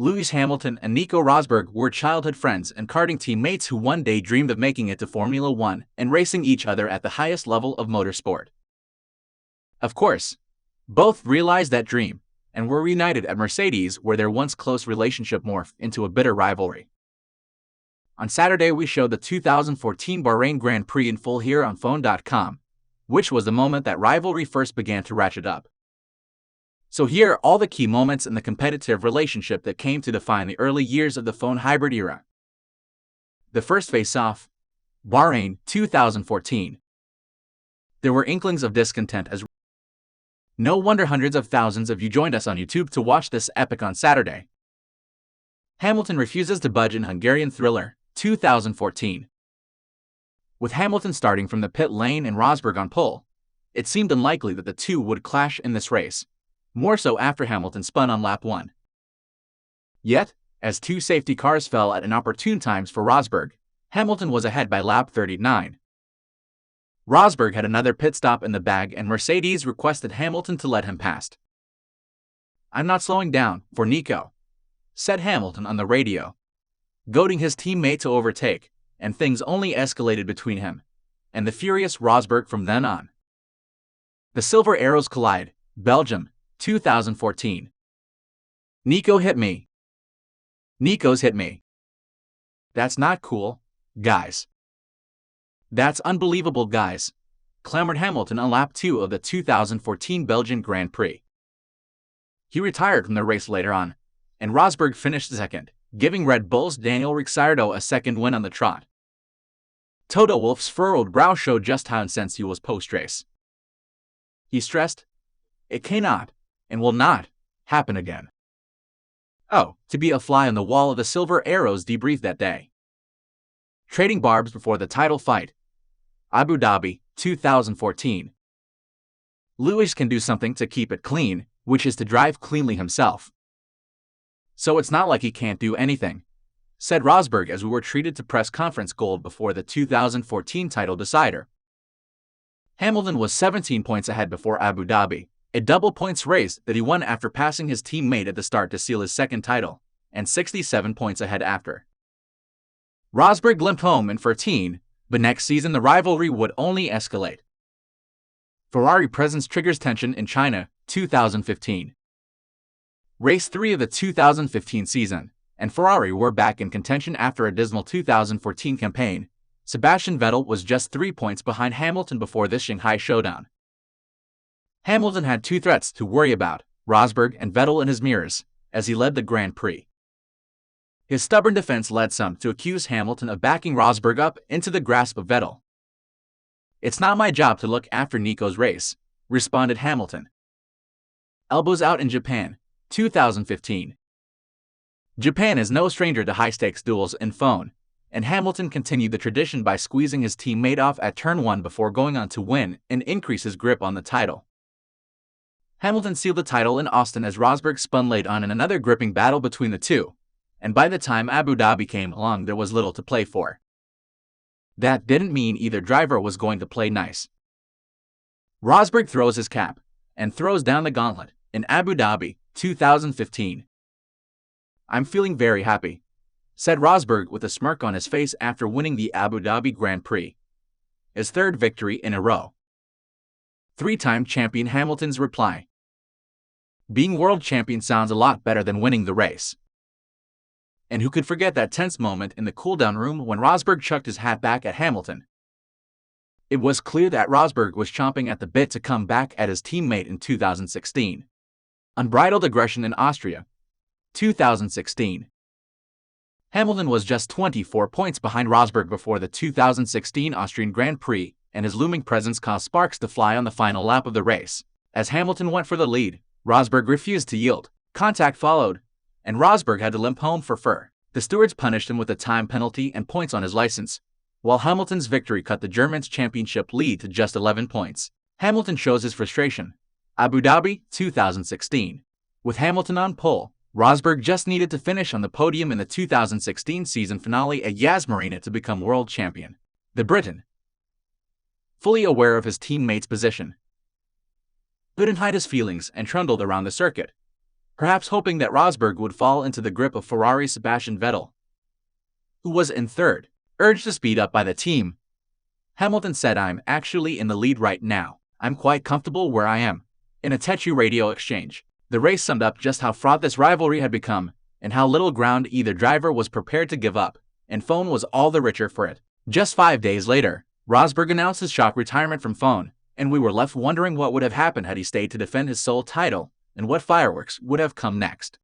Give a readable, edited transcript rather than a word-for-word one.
Lewis Hamilton and Nico Rosberg were childhood friends and karting teammates who one day dreamed of making it to Formula One and racing each other at the highest level of motorsport. Of course, both realized that dream and were reunited at Mercedes, where their once close relationship morphed into a bitter rivalry. On Saturday, we showed the 2014 Bahrain Grand Prix in full here on Phone.com, which was the moment that rivalry first began to ratchet up. So here are all the key moments in the competitive relationship that came to define the early years of the Phone hybrid era. The first face-off, Bahrain 2014. There were inklings of discontent as no wonder hundreds of thousands of you joined us on YouTube to watch this epic on Saturday. Hamilton refuses to budge in Hungarian thriller 2014. With Hamilton starting from the pit lane and Rosberg on pole, it seemed unlikely that the two would clash in this race, more so after Hamilton spun on lap 1. Yet, as two safety cars fell at inopportune times for Rosberg, Hamilton was ahead by lap 39. Rosberg had another pit stop in the bag and Mercedes requested Hamilton to let him pass. "I'm not slowing down for Nico," said Hamilton on the radio, goading his teammate to overtake, and things only escalated between him and the furious Rosberg from then on. The silver arrows collide, Belgium 2014. Nico hit me. Nico's hit me. That's not cool, guys. That's unbelievable, guys, clamored Hamilton on lap 2 of the 2014 Belgian Grand Prix. He retired from the race later on, and Rosberg finished second, giving Red Bull's Daniel Ricciardo a second win on the trot. Toto Wolff's furrowed brow showed just how incensed he was post-race. He stressed, "It cannot, and will not, happen again." Oh, to be a fly on the wall of the Silver Arrows debrief that day. Trading barbs before the title fight, Abu Dhabi 2014. Lewis can do something to keep it clean, which is to drive cleanly himself. "So it's not like he can't do anything," said Rosberg as we were treated to press conference gold before the 2014 title decider. Hamilton was 17 points ahead before Abu Dhabi, a double points race that he won after passing his teammate at the start to seal his second title, and 67 points ahead after. Rosberg limped home in 14, but next season the rivalry would only escalate. Ferrari presence triggers tension in China 2015. Race 3 of the 2015 season, and Ferrari were back in contention after a dismal 2014 campaign. Sebastian Vettel was just 3 points behind Hamilton before this Shanghai showdown. Hamilton had two threats to worry about, Rosberg and Vettel in his mirrors, as he led the Grand Prix. His stubborn defense led some to accuse Hamilton of backing Rosberg up into the grasp of Vettel. "It's not my job to look after Nico's race," responded Hamilton. Elbows out in Japan 2015. Japan is no stranger to high-stakes duels in Phone, and Hamilton continued the tradition by squeezing his teammate off at turn 1 before going on to win and increase his grip on the title. Hamilton sealed the title in Austin as Rosberg spun late on in another gripping battle between the two, and by the time Abu Dhabi came along there was little to play for. That didn't mean either driver was going to play nice. Rosberg throws his cap and throws down the gauntlet in Abu Dhabi 2015. "I'm feeling very happy," said Rosberg with a smirk on his face after winning the Abu Dhabi Grand Prix, his third victory in a row. Three-time champion Hamilton's reply: "Being world champion sounds a lot better than winning the race." And who could forget that tense moment in the cool-down room when Rosberg chucked his hat back at Hamilton? It was clear that Rosberg was chomping at the bit to come back at his teammate in 2016. Unbridled aggression in Austria 2016. Hamilton was just 24 points behind Rosberg before the 2016 Austrian Grand Prix, and his looming presence caused sparks to fly on the final lap of the race. As Hamilton went for the lead, Rosberg refused to yield. Contact followed, and Rosberg had to limp home for fur. The stewards punished him with a time penalty and points on his license, while Hamilton's victory cut the Germans' championship lead to just 11 points. Hamilton shows his frustration. Abu Dhabi 2016. With Hamilton on pole, Rosberg just needed to finish on the podium in the 2016 season finale at Yas Marina to become world champion. The Briton, fully aware of his teammate's position, couldn't hide his feelings and trundled around the circuit, perhaps hoping that Rosberg would fall into the grip of Ferrari's Sebastian Vettel, who was in third. Urged to speed up by the team, Hamilton said, "I'm actually in the lead right now. I'm quite comfortable where I am." In a tetchy radio exchange, the race summed up just how fraught this rivalry had become and how little ground either driver was prepared to give up, and Fone was all the richer for it. Just 5 days later, Rosberg announced his shock retirement from Fone, and we were left wondering what would have happened had he stayed to defend his sole title and what fireworks would have come next.